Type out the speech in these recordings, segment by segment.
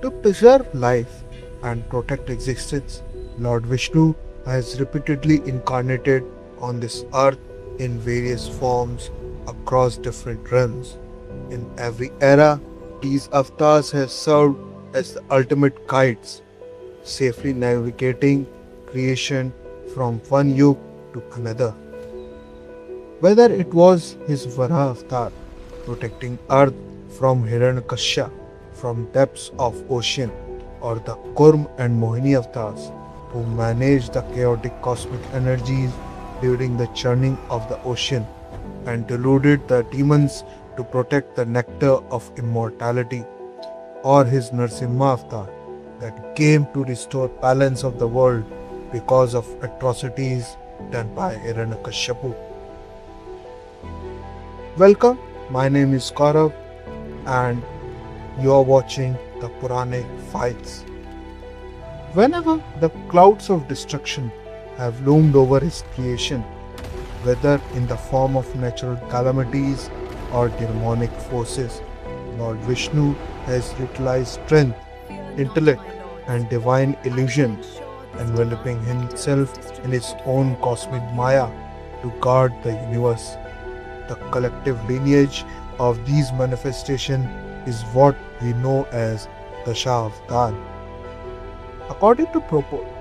To preserve life and protect existence, Lord Vishnu has repeatedly incarnated on this earth in various forms across different realms. In every era, these avatars have served as the ultimate guides, safely navigating creation from one yuga to another. Whether it was his Varaha Avatar, protecting earth from Hiranyakashipu from depths of ocean, or the Kurma and Mohini avatars, who managed the chaotic cosmic energies during the churning of the ocean and deluded the demons to protect the nectar of immortality, or his Narasimha avatar that came to restore balance of the world because of atrocities done by Hiranyakashipu. Welcome, my name is Gaurav and you are watching the Puranic Files. Whenever the clouds of destruction have loomed over his creation, whether in the form of natural calamities or demonic forces, Lord Vishnu has utilized strength, intellect, and divine illusion, enveloping himself in his own cosmic Maya to guard the universe. The collective lineage of these manifestations is what we know as Dashavatar. According to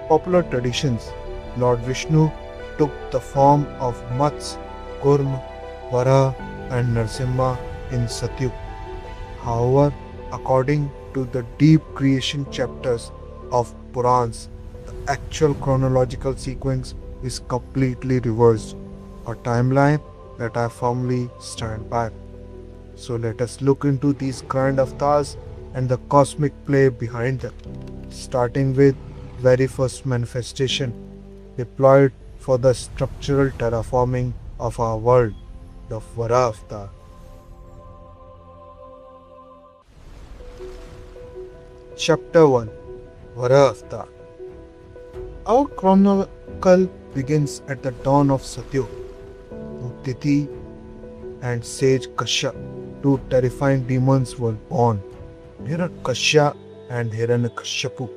popular traditions, Lord Vishnu took the form of Matsya, Kurma, Varaha, and Narasimha in Satyug. However, according to the deep creation chapters of Purans, the actual chronological sequence is completely reversed, a timeline that I firmly stand by. So let us look into these grand avatars and the cosmic play behind them, starting with very first manifestation deployed for the structural terraforming of our world, the Varaha Avatar. Chapter 1, Varaha Avatar. Our chronicle begins at the dawn of Satyug. Tithi and sage Kashyap, two terrifying demons, were born, Hiranyakashipu and Hiranyakashipu.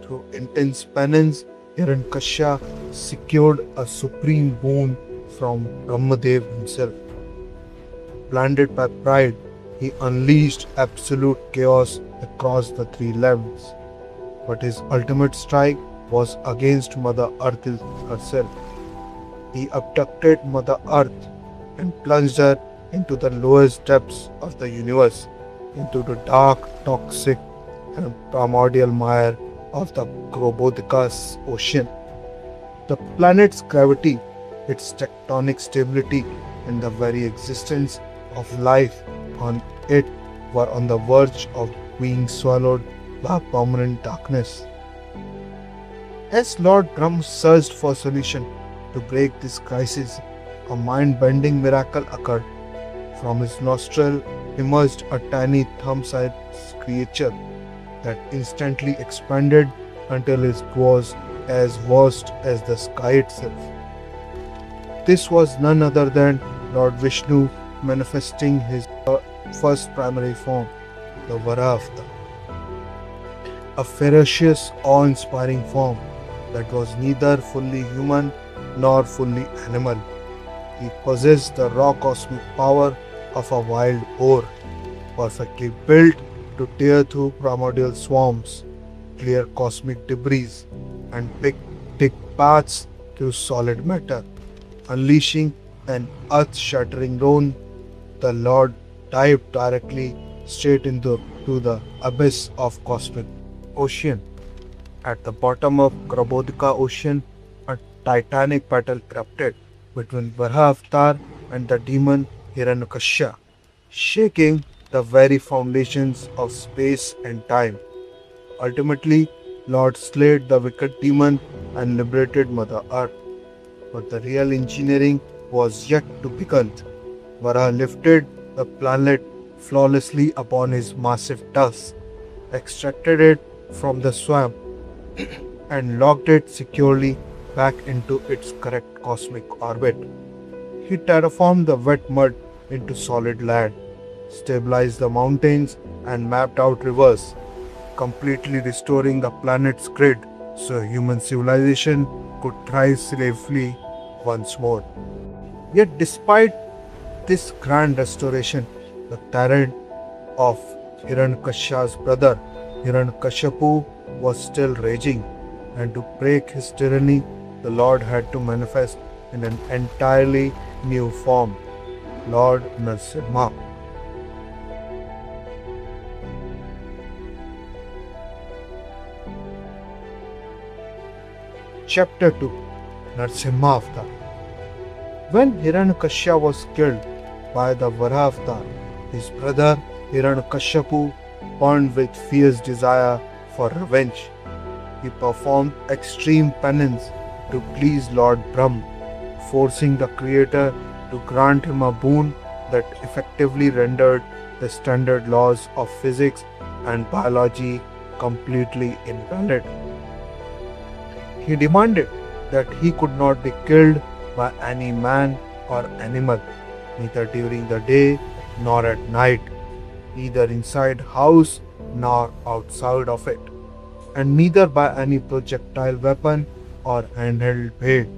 Through intense penance, Hiranyakashipu secured a supreme boon from Brahmadev himself. Blinded by pride, he unleashed absolute chaos across the three realms. But his ultimate strike was against Mother Earth herself. He abducted Mother Earth and plunged her into the lowest depths of the universe, into the dark, toxic, and primordial mire of the Garbhodaka Ocean. The planet's gravity, its tectonic stability, and the very existence of life on it were on the verge of being swallowed by permanent darkness. As Lord Brahma searched for solution to break this crisis, a mind-bending miracle occurred. From his nostril emerged a tiny thumb-sized creature that instantly expanded until it was as vast as the sky itself. This was none other than Lord Vishnu manifesting his first primary form, the Varaha Avatar. A ferocious, awe-inspiring form that was neither fully human nor fully animal. He possessed the raw cosmic power of a wild boar, perfectly built to tear through primordial swarms, clear cosmic debris, and pick thick paths through solid matter. Unleashing an earth-shattering roar, the Lord dived directly straight into the abyss of cosmic ocean. At the bottom of Garbhodaka Ocean, a titanic battle erupted between Varaha Avatar and the demon Hiranyakashipu, shaking the very foundations of space and time. Ultimately, Lord slayed the wicked demon and liberated Mother Earth. But the real engineering was yet to begin. Varaha lifted the planet flawlessly upon his massive tusk, extracted it from the swamp, and locked it securely back into its correct cosmic orbit. He terraformed the wet mud into solid land, stabilized the mountains, and mapped out rivers, completely restoring the planet's grid so human civilization could thrive safely once more. Yet, despite this grand restoration, the tyrant of Hiranyakashipu's brother Hiranyakashipu was still raging, and to break his tyranny, the Lord had to manifest in an entirely new form, Lord Narasimha. Chapter 2, Narasimha Avatar. When Hiranyakashipu was killed by the Varaha Avatar, his brother Hiranyakashipu burned with fierce desire for revenge. He performed extreme penance to please Lord Brahma, forcing the Creator to grant him a boon that effectively rendered the standard laws of physics and biology completely invalid. He demanded that he could not be killed by any man or animal, neither during the day nor at night, neither inside house nor outside of it, and neither by any projectile weapon or handheld blade.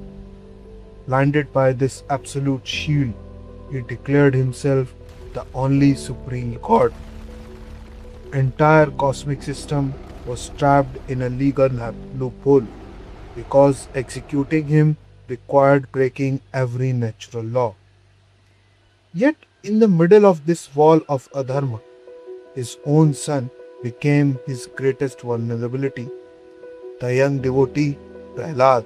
Blinded by this absolute shield, he declared himself the only supreme God. Entire cosmic system was trapped in a legal loophole because executing him required breaking every natural law. Yet, in the middle of this wall of adharma, his own son became his greatest vulnerability. The young devotee Prahlad,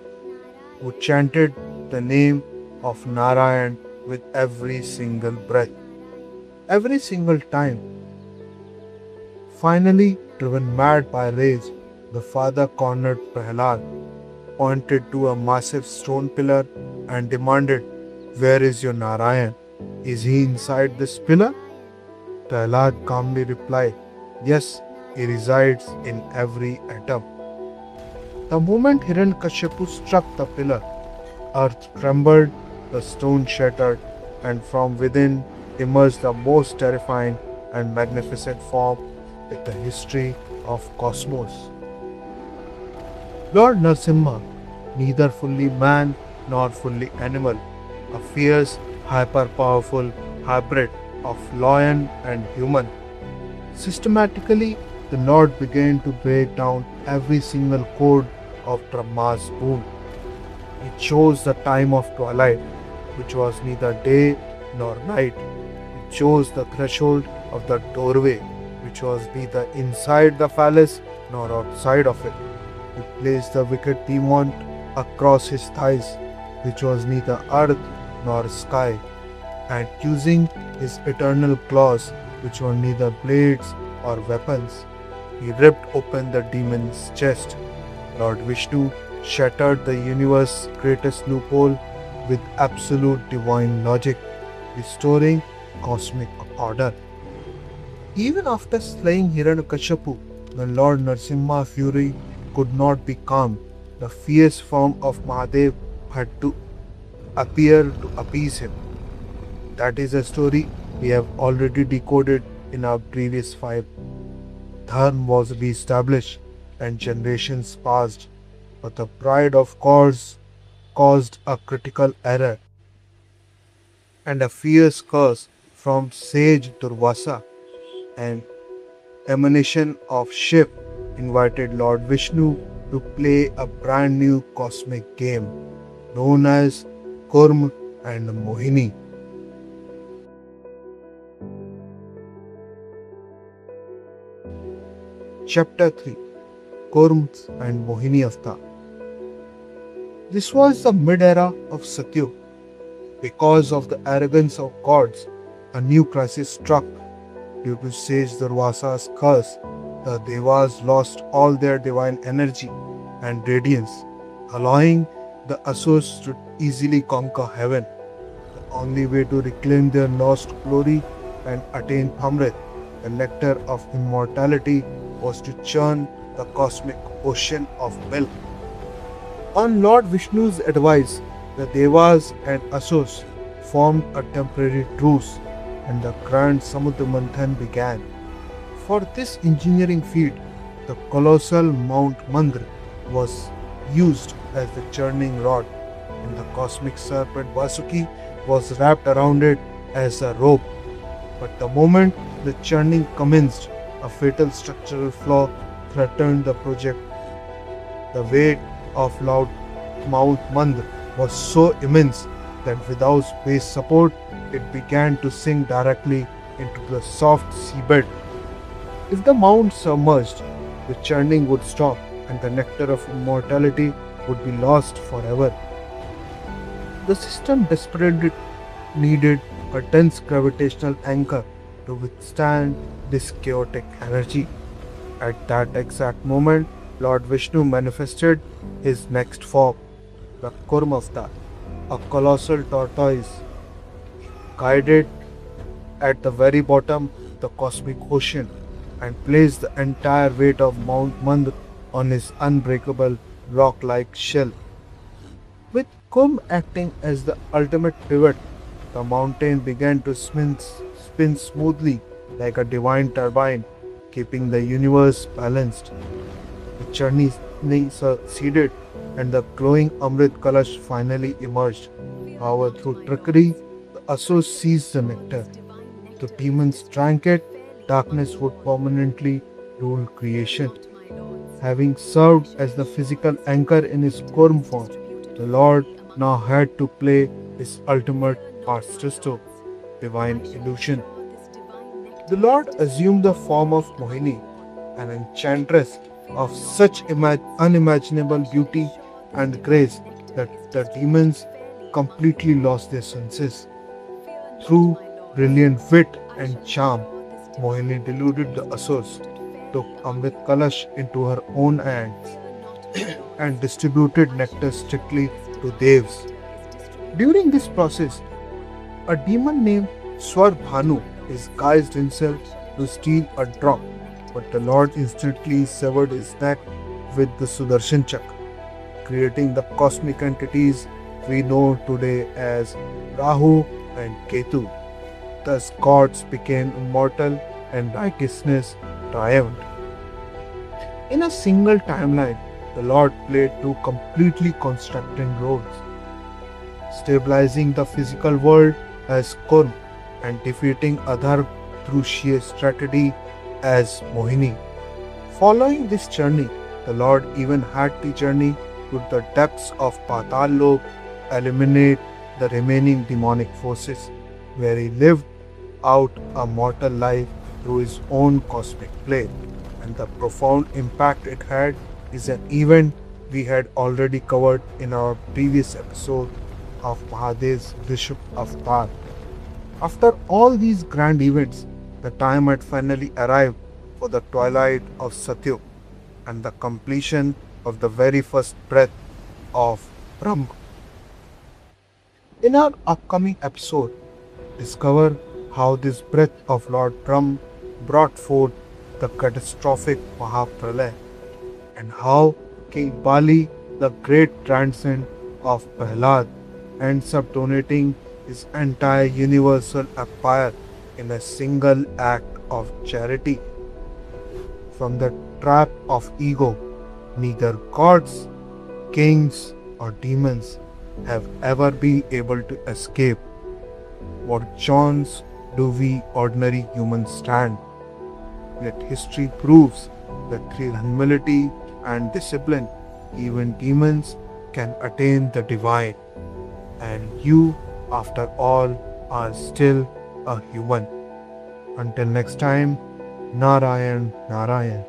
who chanted the name of Narayan with every single breath, every single time. Finally, driven mad by rage, the father cornered Prahlad, pointed to a massive stone pillar, and demanded, "Where is your Narayan? Is he inside this pillar?" Prahlad calmly replied, "Yes, he resides in every atom." The moment Hiranyakashipu struck the pillar, earth trembled, the stone shattered, and from within emerged the most terrifying and magnificent form in the history of cosmos. Lord Narasimha, neither fully man nor fully animal, a fierce, hyper-powerful hybrid of lion and human. Systematically, the Lord began to break down every single code of Brahma's boon. He chose the time of twilight, which was neither day nor night. He chose the threshold of the doorway, which was neither inside the palace nor outside of it. He placed the wicked demon across his thighs, which was neither earth nor sky, and using his eternal claws, which were neither blades or weapons, he ripped open the demon's chest. Lord Vishnu shattered the universe's greatest loophole with absolute divine logic, restoring cosmic order. Even after slaying Hiranyakashipu, the Lord Narasimha's fury could not be calmed. The fierce form of Mahadev had to appear to appease him. That is a story we have already decoded in our previous file. Dharma was re-established and generations passed, but the pride of gods caused a critical error, and a fierce curse from sage Durvasa, an emanation of Shiv, invited Lord Vishnu to play a brand new cosmic game known as Kurma and Mohini. Chapter 3, Kurma and Mohini Avatar. This was the mid-era of Satyug. Because of the arrogance of gods, a new crisis struck. Due to sage Durvasa's curse, the Devas lost all their divine energy and radiance, allowing the Asurs to easily conquer heaven. The only way to reclaim their lost glory and attain Amrit, the nectar of immortality, was to churn the cosmic ocean of milk. On Lord Vishnu's advice, the Devas and Asurs formed a temporary truce, and the grand Samudra Manthan began. For this engineering feat, The colossal Mount Mandra was used as the churning rod, and the cosmic serpent Vasuki was wrapped around it as a rope. But the moment the churning commenced, a fatal structural flaw threatened the project. The weight of Mount Mandra was so immense that without base support, it began to sink directly into the soft seabed. If the mount submerged, the churning would stop and the nectar of immortality would be lost forever. The system desperately needed a dense gravitational anchor to withstand this chaotic energy. At that exact moment, Lord Vishnu manifested his next form, the Kurma Avatar, a colossal tortoise, guided at the very bottom of the cosmic ocean, and placed the entire weight of Mount Mandra on his unbreakable rock-like shell. With Kum acting as the ultimate pivot, the mountain began to spin smoothly like a divine turbine, keeping the universe balanced. The journey succeeded, and the glowing Amrit Kalash finally emerged. However, through trickery, the Asurs seized the nectar. The demons drank it, darkness would permanently rule creation. Having served as the physical anchor in his Kurm form, the Lord now had to play his ultimate pastisto, divine illusion. The Lord assumed the form of Mohini, an enchantress of such unimaginable beauty and grace that the demons completely lost their senses. Through brilliant wit and charm, Mohini deluded the Asurs, took Amrit Kalash into her own hands, and distributed nectar strictly to Devs. During this process, a demon named Swarbhanu disguised himself to steal a drop, but the Lord instantly severed his neck with the Sudarshan Chakra, creating the cosmic entities we know today as Rahu and Ketu. Thus, gods became immortal and righteousness triumphed. In a single timeline, the Lord played two completely constructing roles, stabilizing the physical world as Kurm and defeating Adhar through sheer strategy as Mohini. Following this journey, the Lord even had to journey to the depths of Patal Lok, eliminate the remaining demonic forces, where he lived out a mortal life through his own cosmic play. And the profound impact it had is an event we had already covered in our previous episode of Mahadev's Vishnu Avatar. After all these grand events, the time had finally arrived for the twilight of Satyug and the completion of the very first breath of Brahma. In our upcoming episode, discover how this breath of Lord Brahma brought forth the catastrophic Mahapralaya, and how King Bali, the great grandson of Prahlad, ends up donating his entire universal empire in a single act of charity. From the trap of ego, neither gods, kings, or demons have ever been able to escape. What chance do we ordinary humans stand? Yet history proves that through humility and discipline, even demons can attain the divine. And you, after all, are still a human. Until next time, Narayan Narayan.